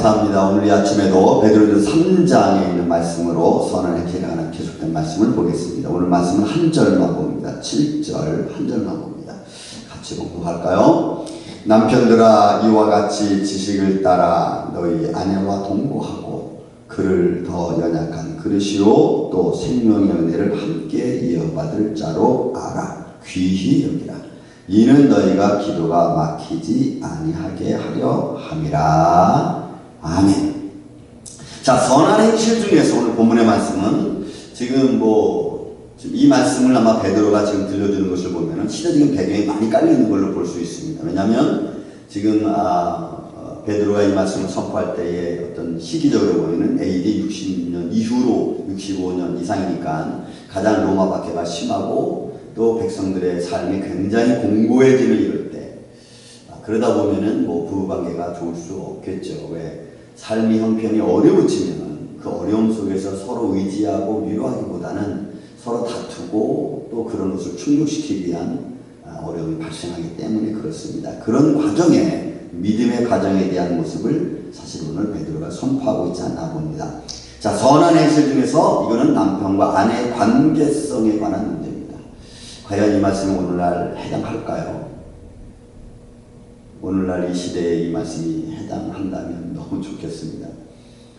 감사합니다. 오늘 이 아침에도 베드로전서 3장에 있는 말씀으로 선언의 길에 계속된 말씀을 보겠습니다. 오늘 말씀은 한 절만 봅니다. 7절 한 절만 봅니다. 같이 공부할까요? 남편들아 이와 같이 지식을 따라 너희 아내와 동거하고 그를 더 연약한 그릇이요 또 생명의 은혜를 함께 이어받을 자로 알아 귀히 여기라. 이는 너희가 기도가 막히지 아니하게 하려 함이라. 아멘. 자, 선한 행실 중에서 오늘 본문의 말씀은 지금 이 말씀을 아마 베드로가 지금 들려주는 것을 보면은 시대적인 배경이 많이 깔려 있는 걸로 볼 수 있습니다. 왜냐하면 지금 베드로가 이 말씀을 선포할 때의 어떤 시기적으로 보면은 AD 60년 이후로 65년 이상이니까 가장 로마 박해가 심하고 또 백성들의 삶이 굉장히 공고해지는 이럴 때 그러다 보면은 부부관계가 좋을 수 없겠죠. 왜? 삶의 형편이 어려워지면 그 어려움 속에서 서로 의지하고 위로하기보다는 서로 다투고 또 그런 것을 충족시키기 위한 어려움이 발생하기 때문에 그렇습니다. 그런 과정에 믿음의 과정에 대한 모습을 사실 오늘 베드로가 선포하고 있지 않나 봅니다. 자, 선한 행실 중에서 이거는 남편과 아내의 관계성에 관한 문제입니다. 과연 이 말씀은 오늘날 해당할까요? 오늘날 이 시대에 이 말씀이 해당한다면 너무 좋겠습니다.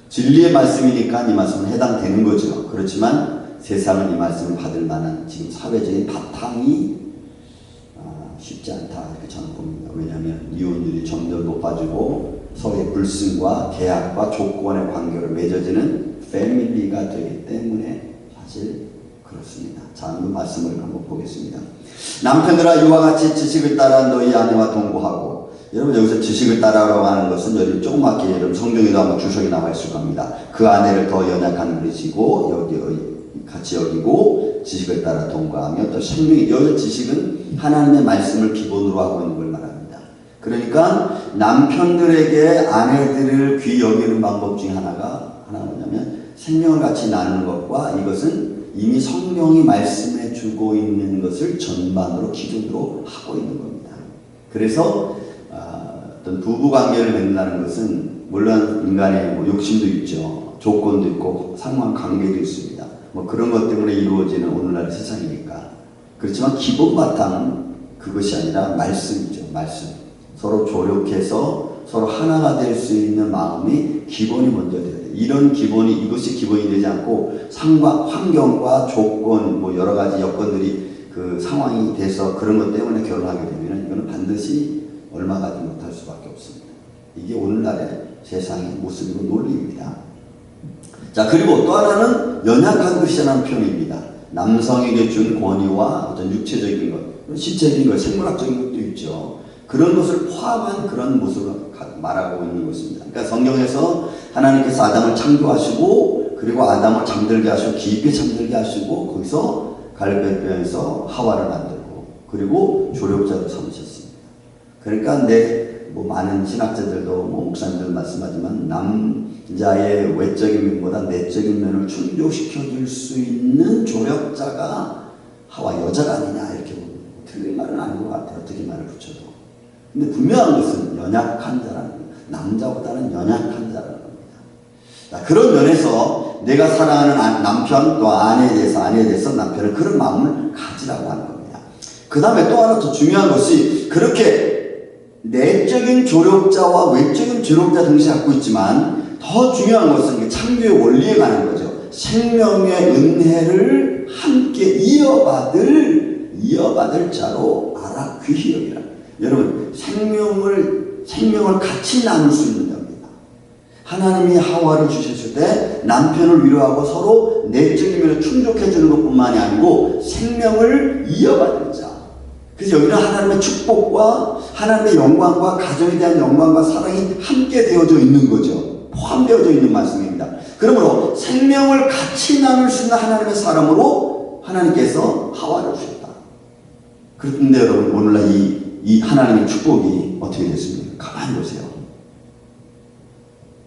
진리의 말씀이니까 이 말씀은 해당되는 거죠. 그렇지만 세상은 이 말씀을 받을 만한 지금 사회적인 바탕이 쉽지 않다 이렇게 저는 봅니다. 왜냐하면 이혼율이 점점 높아지고 서로의 불신과 계약과 조건의 관계로 맺어지는 패밀리가 되기 때문에 사실 그렇습니다. 자, 그 말씀을 한번 보겠습니다. 남편들아 이와 같이 지식을 따라 너희 아내와 동거하고. 여러분 여기서 지식을 따라라고 하는 것은 여기 조그맣게 여러분 성경에도 아마 주석이 나와 있을 겁니다. 그 아내를 더 연약한 그릇이고 여기 같이 여기고 지식을 따라 동거하며 또 생명이 여기 지식은 하나님의 말씀을 기본으로 하고 있는 걸 말합니다. 그러니까 남편들에게 아내들을 귀 여기는 방법 중에 하나가 뭐냐면 생명을 같이 나누는 것과 이것은 이미 성령이 말씀해 주고 있는 것을 전반으로 기준으로 하고 있는 겁니다. 그래서 어떤 부부관계를 맺는다는 것은 물론 인간의 욕심도 있죠. 조건도 있고 상관관계도 있습니다. 그런 것 때문에 이루어지는 오늘날 세상이니까. 그렇지만 기본 바탕은 그것이 아니라 말씀이죠. 말씀. 서로 조력해서 서로 하나가 될 수 있는 마음이 기본이 먼저 돼야 돼요. 이런 기본이 이것이 기본이 되지 않고 환경과 조건 여러 가지 여건들이 그 상황이 돼서 그런 것 때문에 결혼하게 되면 이거는 반드시 얼마 가지 못할 수밖에 없습니다. 이게 오늘날의 세상의 모습이고 논리입니다. 자, 그리고 또 하나는 연약한 것이라는 표현입니다. 남성에게 준 권위와 어떤 육체적인 것, 신체적인 것, 생물학적인 것도 있죠. 그런 것을 포함한 그런 모습을 말하고 있는 것입니다. 그러니까 성경에서 하나님께서 아담을 창조하시고 그리고 아담을 잠들게 하시고 깊이 잠들게 하시고 거기서 갈대뼈에서 하와를 만들고 그리고 조력자로 삼으셨습니다. 그러니까 많은 신학자들도 목사님들 말씀하지만 남자의 외적인 면보다 내적인 면을 충족시켜 줄 수 있는 조력자가 하와 여자가 아니냐 이렇게 봅니다. 틀린 말은 아닌 것 같아요. 어떻게 말을 붙여도. 근데 분명한 것은 연약한 자라는 겁니다. 남자보다는 연약한 자라는 겁니다. 자, 그런 면에서 내가 사랑하는 남편 또 아내에 대해서 남편은 그런 마음을 가지라고 하는 겁니다. 그 다음에 또 하나 더 중요한 것이 그렇게 내적인 조력자와 외적인 조력자 동시에 갖고 있지만 더 중요한 것은 창조의 원리에 관한 거죠. 생명의 은혜를 함께 이어받을 자로 알아 귀히 여기라. 여러분 생명을 같이 나눌 수 있는 겁니다. 하나님이 하와를 주셨을 때 남편을 위로하고 서로 내적인 면을 충족해 주는 것뿐만이 아니고 생명을 이어받을 자. 그래서 여기는 하나님의 축복과 하나님의 영광과 가정에 대한 영광과 사랑이 함께 되어져 있는 거죠. 포함되어져 있는 말씀입니다. 그러므로 생명을 같이 나눌 수 있는 하나님의 사람으로 하나님께서 하와를 주셨다. 그런데 여러분 오늘날 이 하나님의 축복이 어떻게 됐습니까? 가만히 보세요.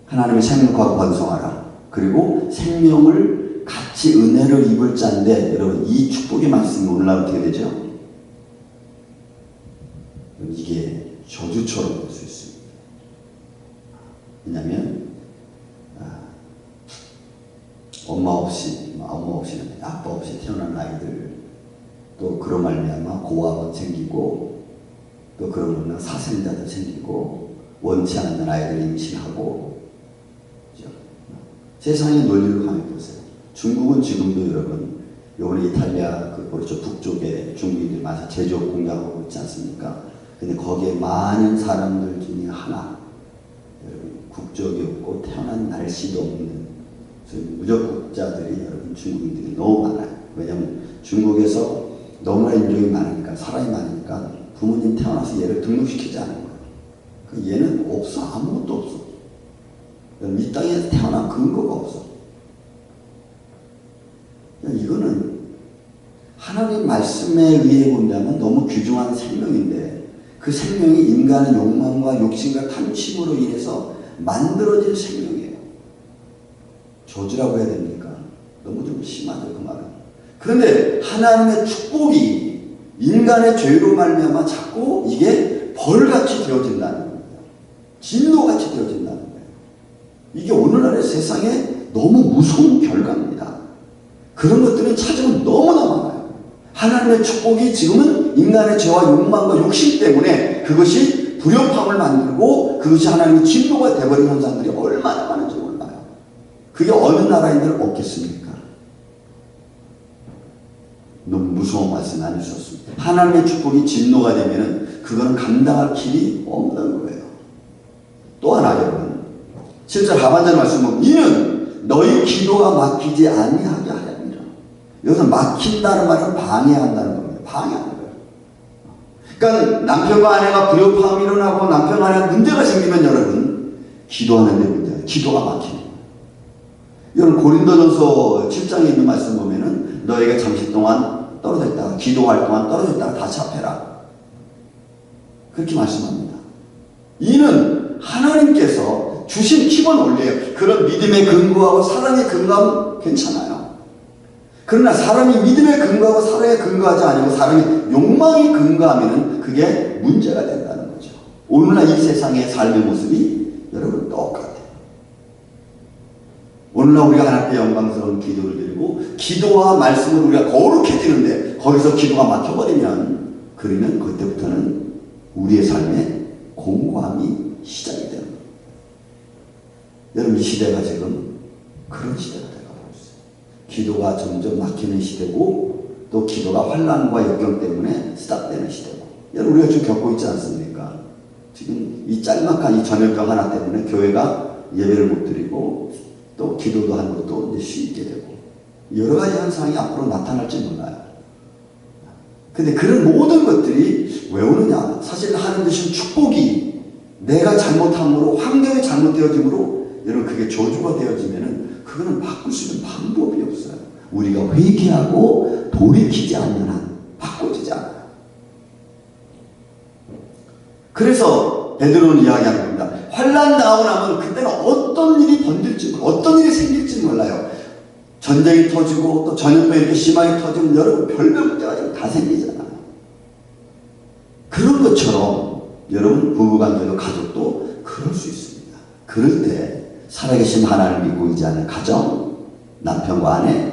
하나님의 생명과 번성하라. 그리고 생명을 같이 은혜를 입을 자인데 여러분 이 축복의 말씀이 오늘날 어떻게 되죠? 이게 저주처럼 볼 수 있습니다. 왜냐하면 엄마 없이 아빠 없이 태어난 아이들, 또 그런 말미암아 고아가 생기고, 또 그런 거는 사생자도 생기고, 원치 않는 아이들 임신하고, 그죠? 세상의 논리를 가만히 보세요. 중국은 지금도 여러분, 요번에 이탈리아 그렇죠, 북쪽에 중국인들이 많아서 제조업 공장하고 있지 않습니까? 근데 거기에 많은 사람들 중에 하나, 여러분, 국적이 없고 태어난 날씨도 없는 무적국자들이 여러분 중국인들이 너무 많아요. 왜냐하면 중국에서 너무나 인종이 많으니까, 사람이 많으니까 부모님 태어나서 얘를 등록시키지 않은 거예요. 그 얘는 없어. 아무것도 없어. 이 땅에 태어난 근거가 없어. 이거는 하나님 말씀에 의해 본다면 너무 귀중한 생명인데, 그 생명이 인간의 욕망과 욕심과 탐심으로 인해서 만들어진 생명이에요. 저주라고 해야 됩니까? 너무 좀 심하죠, 그 말은. 그런데 하나님의 축복이 인간의 죄로 말미암아 자꾸 이게 벌같이 되어진다는 겁니다. 진노같이 되어진다는 거예요. 이게 오늘날의 세상에 너무 무서운 결과입니다. 그런 것들은 찾으면 너무나 많아요. 하나님의 축복이 지금은 인간의 죄와 욕망과 욕심 때문에 그것이 불협함을 만들고 그것이 하나님의 진노가 되어버린 현상들이 얼마나 많은지 몰라요. 그게 어느 나라인들 없겠습니까? 너무 무서운 말씀 안 주셨습니다. 하나님의 축복이 진노가 되면은 그거는 감당할 길이 없는 거예요. 또 하나 여러분, 7절 하반절 말씀 보면 이는 너희 기도가 막히지 아니하게 하려. 여기서 막힌다는 말은 방해한다는 겁니다. 방해하는 거예요. 그러니까 남편과 아내가 불협화음이 일어나고 남편과 아내가 문제가 생기면 여러분, 기도하는 데 문제예요. 기도가 막히는 거예요. 여러분 고린도전서 7장에 있는 말씀 보면은 너희가 잠시 동안 떨어져 있다가 기도할 동안 떨어져 있다가 다시 합해라. 그렇게 말씀합니다. 이는 하나님께서 주신 기본 원리예요. 그런 믿음의 근거하고 사랑의 근거하면 괜찮아요. 그러나 사람이 믿음에 근거하고 사랑에 근거하지 아니고 사람이 욕망에 근거하면 그게 문제가 된다는 거죠. 오늘날 이 세상의 삶의 모습이 여러분 똑같아요. 오늘날 우리가 하나님께 영광스러운 기도를 드리고 기도와 말씀으로 우리가 거룩해지는데 거기서 기도가 막혀버리면 그러면 그때부터는 우리의 삶에 공고함이 시작이 되는 거예요. 여러분 이 시대가 지금 그런 시대가 돼가고 있어요. 기도가 점점 막히는 시대고 또 기도가 환난과 역경 때문에 스탑되는 시대고, 여러분 우리가 지금 겪고 있지 않습니까? 지금 이 짤막한 이 전염병 하나 때문에 교회가 예배를 못 드리고 또 기도도 하는 것도 이제 쉽게 되고 여러 가지 현상이 앞으로 나타날지 몰라요. 근데 그런 모든 것들이 왜 오느냐? 사실 하나님 주신 축복이 내가 잘못함으로 환경이 잘못되어짐으로 여러분 그게 저주가 되어지면은 그거는 바꿀 수 있는 방법이 없어요. 우리가 회개하고 돌이키지 않는 한 바꿔지지 않아요. 그래서 베드로는 이야기하는 겁니다. 환난 나오고 나면 그때는 어떤 일이 번질지, 어떤 일이 생길지 몰라요. 전쟁이 터지고 또 전염병이 이렇게 심하게 터지면 여러분 별별 문제가 지금 다 생기잖아요. 그런 것처럼 여러분 부부관계도 가족도 그럴 수 있습니다. 그럴 때 살아계신 하나님을 믿고 있지 않은 가정, 남편과 아내,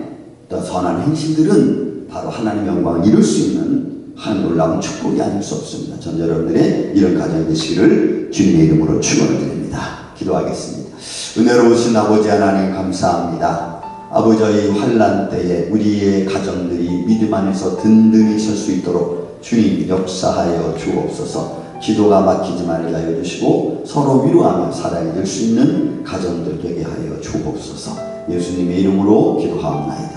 또 선한 행실들은 바로 하나님의 영광을 이룰 수 있는 한 놀라운 축복이 아닐 수 없습니다. 전 여러분들의 이런 가정이 되시기를 주님의 이름으로 축원을 드립니다. 기도하겠습니다. 은혜로우신 아버지 하나님 감사합니다. 아버지 환난 때에 우리의 가정들이 믿음 안에서 든든히 설 수 있도록 주님 역사하여 주옵소서. 기도가 막히지 말게 하여 주시고 서로 위로하며 사랑해 줄 수 있는 가정들 되게 하여 주옵소서. 예수님의 이름으로 기도하옵나이다.